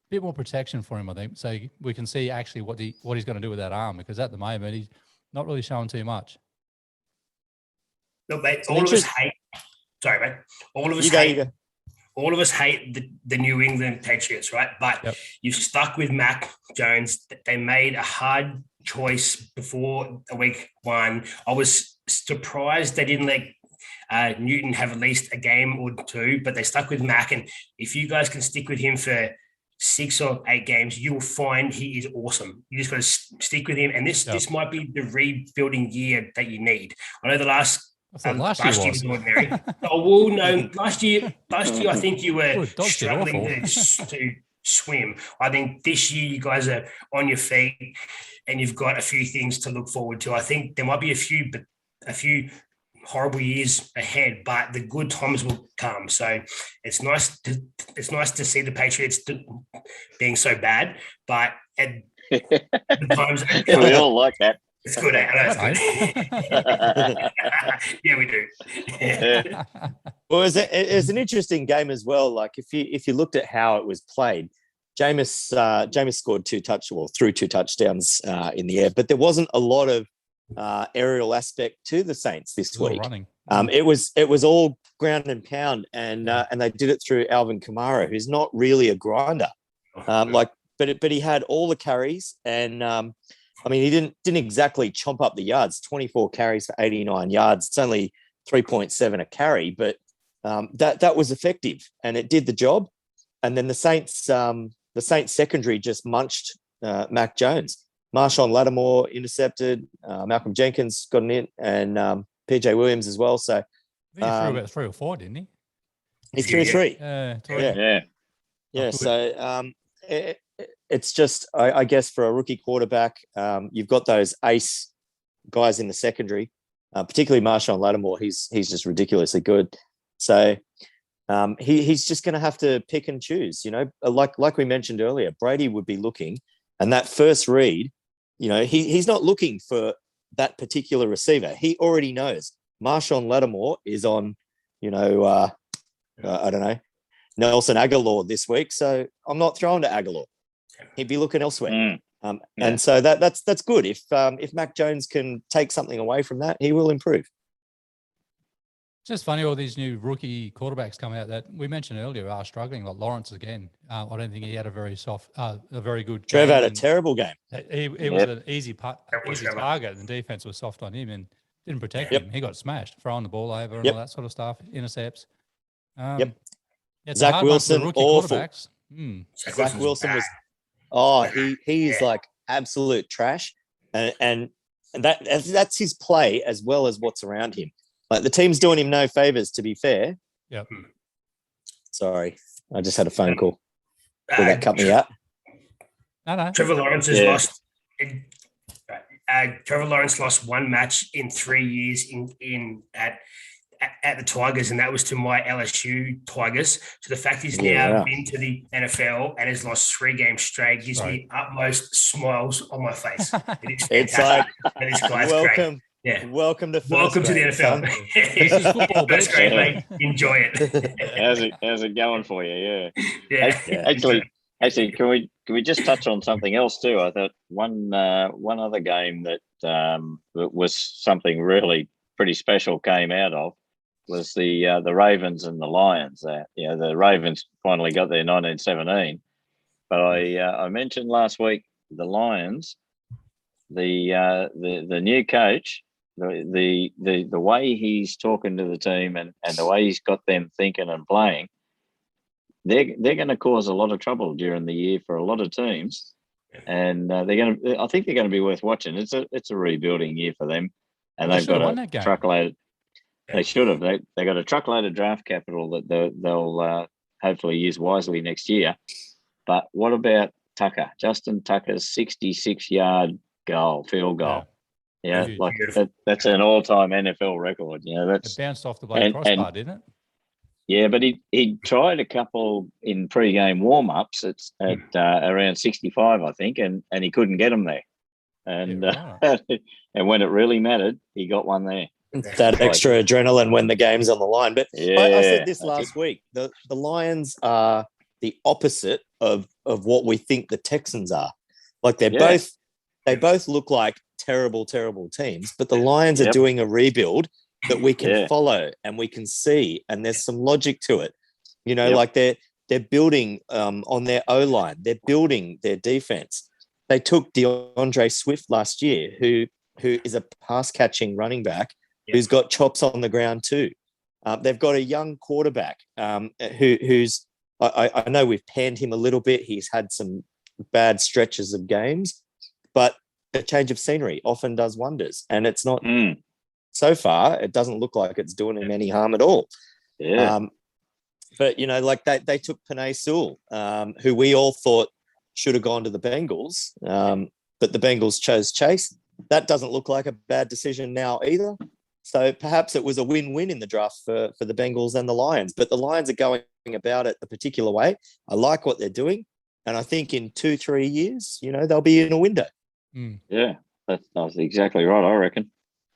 bit more protection for him, I think, so we can see actually what he's going to do with that arm, because at the moment he's not really showing too much. Look, mate, all of us hate. Sorry, mate. All of us hate. All of us hate the New England Patriots, right? But you've stuck with Mac Jones. They made a hard choice before week 1. I was surprised they didn't let Newton have at least a game or 2, but they stuck with Mac. And if you guys can stick with him for 6 or 8 games, you'll find he is awesome. You just got to stick with him. And this might be the rebuilding year that you need. I know the last year was ordinary. Last year I think you were struggling to swim. I think this year you guys are on your feet and you've got a few things to look forward to. I think there might be a few horrible years ahead, but the good times will come. So it's nice to see the Patriots being so bad, but at the times we all like that. It's good. It's good. Yeah, we do. Well, it was an interesting game as well. Like if you looked at how it was played, Jameis scored 2 touchdowns in the air, but there wasn't a lot of aerial aspect to the Saints this week. Running. It was all ground and pound, and they did it through Alvin Kamara, who's not really a grinder. But he had all the carries, and he didn't exactly chomp up the yards. 24 carries for 89 yards. It's only 3.7 a carry, but that was effective, and it did the job. And then the Saints secondary just munched Mac Jones. Marshawn Lattimore intercepted. Malcolm Jenkins got an in, and PJ Williams as well. So he threw about 3 or 4, didn't he? He threw 3. Yeah. So it's just, I guess, for a rookie quarterback, you've got those ace guys in the secondary, particularly Marshawn Lattimore. He's just ridiculously good. So he's just going to have to pick and choose. Like we mentioned earlier, Brady would be looking, and that first read, he's not looking for that particular receiver. He already knows Marshawn Lattimore is on, I don't know, Nelson Aguilar this week. So I'm not throwing to Aguilar. He'd be looking elsewhere. And so that's good. If Mac Jones can take something away from that, he will improve. It's just funny, all these new rookie quarterbacks coming out that we mentioned earlier are struggling. Like Lawrence again. I don't think he had a very good. Trev had a terrible game. He was an easy target, and the defense was soft on him and didn't protect him. He got smashed, throwing the ball over and all that sort of stuff, intercepts. Zach Wilson, awful. Zach Wilson was. He is like absolute trash, and that's his play as well as what's around him. Like the team's doing him no favors, to be fair. Yep. Sorry, I just had a phone call. Will that cut me out? No. Trevor Lawrence has lost. Trevor Lawrence lost one match in 3 years at the Tigers, and that was to my LSU Tigers. So the fact he's now been to the NFL and has lost 3 games straight gives me utmost smiles on my face. It's like, this guy's welcome. Great. Yeah. Welcome to the NFL. This is football. That's great, mate. Enjoy it. How's it going for you? Yeah. Actually, can we just touch on something else too? I thought one other game that was something really pretty special came out of was the Ravens and the Lions. The Ravens finally got their 1917, but I mentioned last week the Lions, the new coach. The way he's talking to the team and the way he's got them thinking and playing, they're going to cause a lot of trouble during the year for a lot of teams, and I think they're going to be worth watching. It's a rebuilding year for them, and they've got a truckload. They should have. They got a truckload of draft capital that they'll hopefully use wisely next year. But what about Tucker? Justin Tucker's 66-yard field goal. Yeah, like that's an all-time NFL record. That's it bounced off the bloody crossbar, didn't it? Yeah, but he tried a couple in pre-game warm-ups at around 65, I think, and he couldn't get them there. And and when it really mattered, he got one there. That extra adrenaline when the game's on the line. But I said this last week. The Lions are the opposite of what we think the Texans are. Like they both look like terrible teams, but the Lions are doing a rebuild that we can follow and we can see, and there's some logic to it. Like they're building on their O-line, they're building their defense. They took DeAndre Swift last year, who is a pass-catching running back who's got chops on the ground too. They've got a young quarterback who's I know we've panned him a little bit. He's had some bad stretches of games, but a change of scenery often does wonders. And it's not so far, it doesn't look like it's doing him any harm at all. Yeah. But, like they took Penei Sewell, who we all thought should have gone to the Bengals, but the Bengals chose Chase. That doesn't look like a bad decision now either. So perhaps it was a win-win in the draft for the Bengals and the Lions, but the Lions are going about it a particular way. I like what they're doing. And I think in 2-3 years, they'll be in a window. Yeah, that's exactly right, I reckon.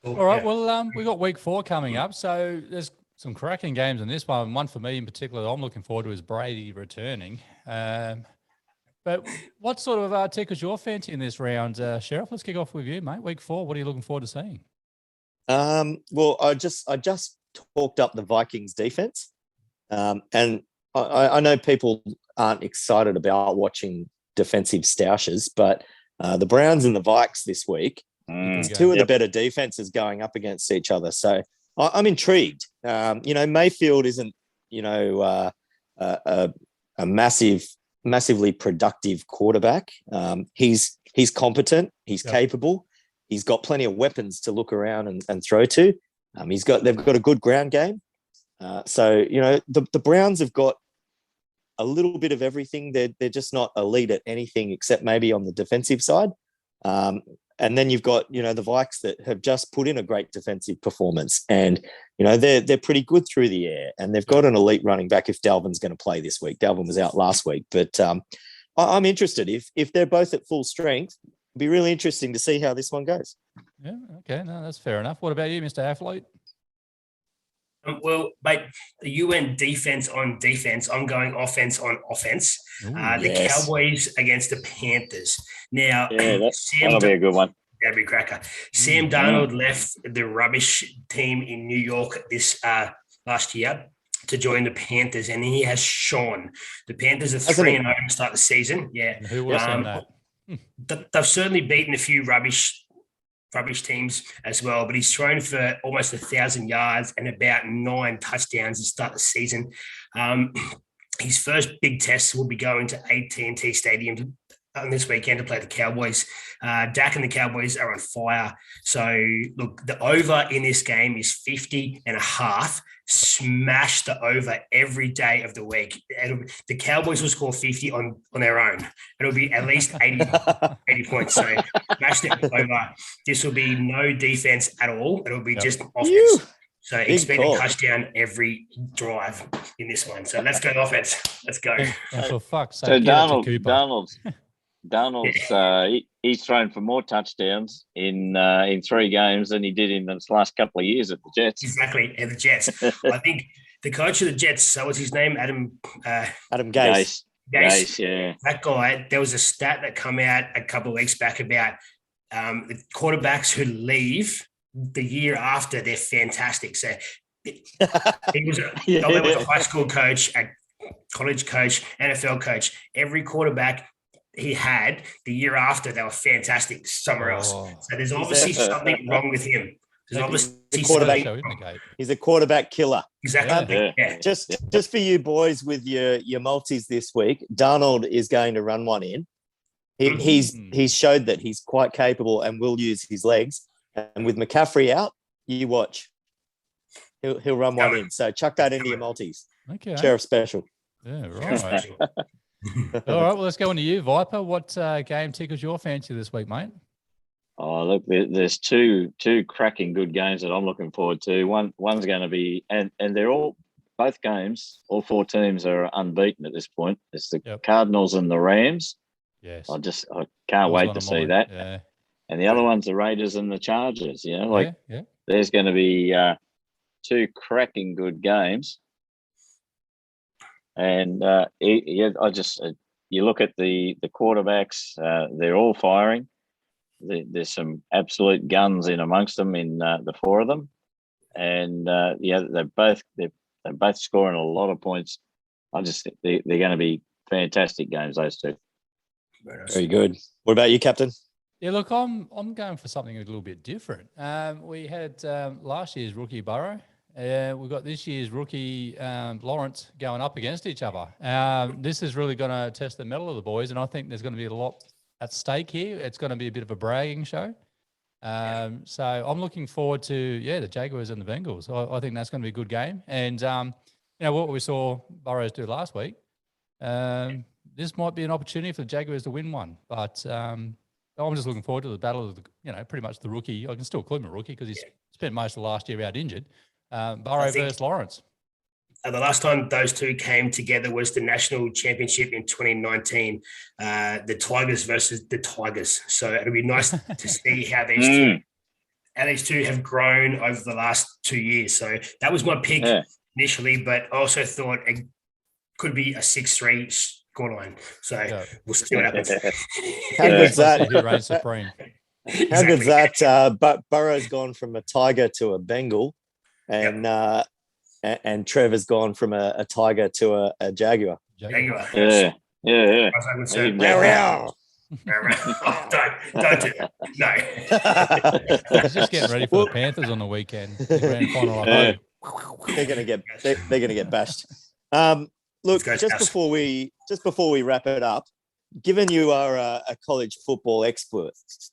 All right, well, we've got week 4 coming up. So there's some cracking games in this one. One for me in particular that I'm looking forward to is Brady returning. But what sort of tickles your fancy in this round, Sheriff? Let's kick off with you, mate. Week 4, what are you looking forward to seeing? Well, I just talked up the Vikings defense, and I know people aren't excited about watching defensive stoushes, but the Browns and the Vikes this week, it's two of the better defenses going up against each other. So I'm intrigued. Mayfield isn't, a massively productive quarterback. He's competent. He's capable. He's got plenty of weapons to look around and throw to. They've got a good ground game. So the Browns have got a little bit of everything. They're just not elite at anything except maybe on the defensive side. And then you've got, the Vikes that have just put in a great defensive performance, and, they're pretty good through the air, and they've got an elite running back if Dalvin's going to play this week. Dalvin was out last week, but I'm interested if they're both at full strength. It'd be really interesting to see how this one goes. Yeah. Okay. No, that's fair enough. What about you, Mr. Athelete? Well, mate, you went defense on defense. I'm going offense on offense. The Cowboys against the Panthers. Now, that'll be a good one. That'd be a cracker. Sam Darnold left the rubbish team in New York this last year to join the Panthers, and he has shone. The Panthers are 3-0 to start the season. Yeah. And who was saying that? They've certainly beaten a few rubbish teams as well, but he's thrown for almost 1,000 yards and about 9 touchdowns to start the season. His first big test will be going to AT&T Stadium on this weekend to play the Cowboys. Dak and the Cowboys are on fire. So, look, the over in this game is 50.5. Smash the over every day of the week. The Cowboys will score 50 on their own. It'll be at least 80 points. So, smash the over. This will be no defense at all. It'll be just offense. So expect a touchdown every drive in this one. So let's go offense. Let's go. And for fuck's sake, so Donald's he's thrown for more touchdowns in 3 games than he did in his last couple of years at the Jets. Exactly, and the Jets. I think the coach of the Jets, so what's his name? Adam Gase. Gase, yeah. That guy, there was a stat that come out a couple of weeks back about the quarterbacks who leave the year after, they're fantastic. So he was a high school coach, a college coach, NFL coach. Every quarterback he had the year after, they were fantastic somewhere else. So there's obviously something wrong with him. There's obviously he's a quarterback killer. Exactly. Yeah. Just for you boys with your multis this week, Darnold is going to run one in. He's showed that he's quite capable and will use his legs. And with McCaffrey out, you watch. He'll run one in. So chuck that into your multis. Okay. Sheriff special. Yeah, right. All right, well, let's go on to you, Viper. What game tickles your fancy this week, mate? Oh, look, there's two cracking good games that I'm looking forward to. One's going to be, and they're both games, all 4 teams are unbeaten at this point. It's the Cardinals and the Rams. Yes. I can't wait to see that. Yeah. And the other one's the Raiders and the Chargers. There's going to be 2 cracking good games. And you look at the quarterbacks; they're all firing. There's some absolute guns in amongst them in the 4 of them, and they're both scoring a lot of points. I just think they're going to be fantastic games. Those 2. Very good. What about you, Captain? Yeah, look, I'm going for something a little bit different. We had last year's rookie Burrow. We've got this year's rookie Lawrence going up against each other. This is really going to test the mettle of the boys, and I think there's going to be a lot at stake here. It's going to be a bit of a bragging show. So I'm looking forward to, the Jaguars and the Bengals. I think that's going to be a good game. And, what we saw Burrows do last week, this might be an opportunity for the Jaguars to win one. But I'm just looking forward to the battle of, pretty much the rookie. I can still call him a rookie because he's spent most of the last year out injured. Burrow versus Lawrence. The last time those 2 came together was the national championship in 2019, the Tigers versus the Tigers. So it'll be nice to see how these two have grown over the last 2 years. So that was my pick initially, but I also thought it could be a 6-3 scoreline. So we'll see what happens. How good's that? Who reigns supreme? How good's that? But Burrow's gone from a Tiger to a Bengal, and Trevor's gone from a Tiger to a Jaguar. Jaguar. Yeah. Don't do that. No. He's just getting ready for the Panthers on the weekend. The grand final. They're gonna get bashed. Look, just before we wrap it up, given you are a college football expert,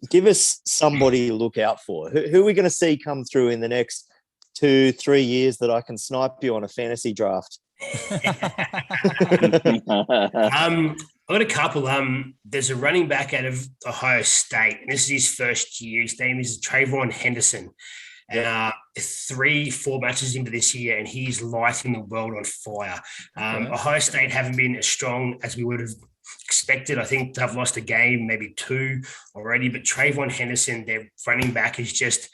give us somebody to look out for. Who are we going to see come through in the next 2-3 years that I can snipe you on a fantasy draft? I've got a couple. There's a running back out of Ohio State, and this is his first year. His name is Trayvon Henderson. And 3-4 matches into this year, and he's lighting the world on fire. Ohio State haven't been as strong as we would have expected. I think they've lost a game, maybe 2 already. But Trayvon Henderson, their running back, is just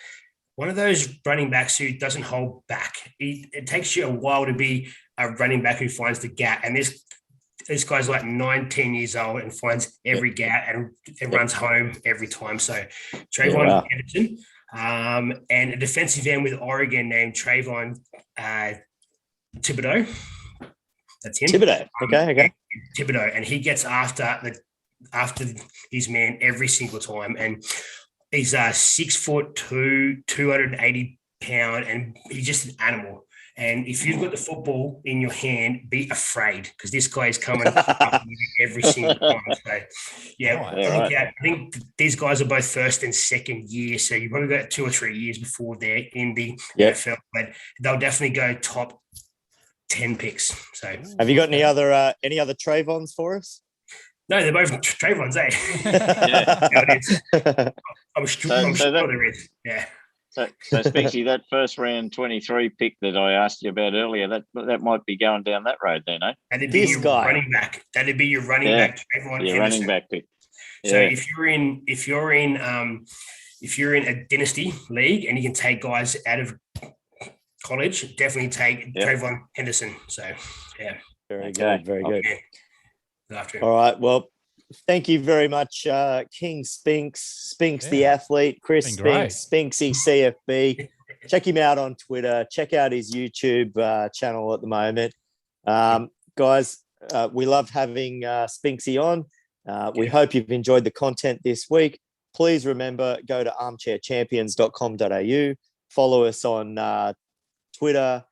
one of those running backs who doesn't hold back. It takes you a while to be a running back who finds the gap. And this guy's like 19 years old and finds every gap and runs home every time. So Trayvon Henderson, and a defensive end with Oregon named Trayvon Thibodeau. That's him. Thibodeau. Okay. Thibodeau, and he gets after his man every single time. And he's 6'2", 280 pound, and he's just an animal. And if you've got the football in your hand, be afraid, because this guy is coming up every single time. So, I think these guys are both first and second year. So you've probably got 2 or 3 years before they're in the NFL, but they'll definitely go top 10 picks. So, have you got any other Trayvons for us? No, they're both Trayvons, eh? I'm sure there is. Yeah. So Spinksy, that first round 23 pick that I asked you about earlier, that might be going down that road then, eh? That'd be your running back. That'd be your running back. Your running back pick. So if you're in a dynasty league and you can take guys out of college, definitely take Trayvon Henderson. So very good. All right. Well, thank you very much, King Spinks, the athlete, Chris Spinks, Spinksy CFB. Check him out on Twitter. Check out his YouTube channel at the moment. Guys, we love having Spinksy on. We hope you've enjoyed the content this week. Please remember, go to armchairchampions.com.au. Follow us on Twitter,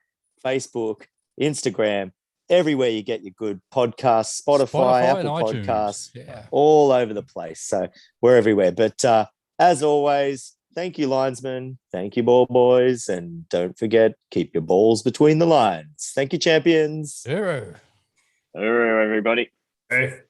Facebook, Instagram, everywhere you get your good podcasts, Spotify Apple Podcasts, all over the place. So we're everywhere. But as always, thank you, linesmen. Thank you, ball boys. And don't forget, keep your balls between the lines. Thank you, champions. Hero, everybody. Hey.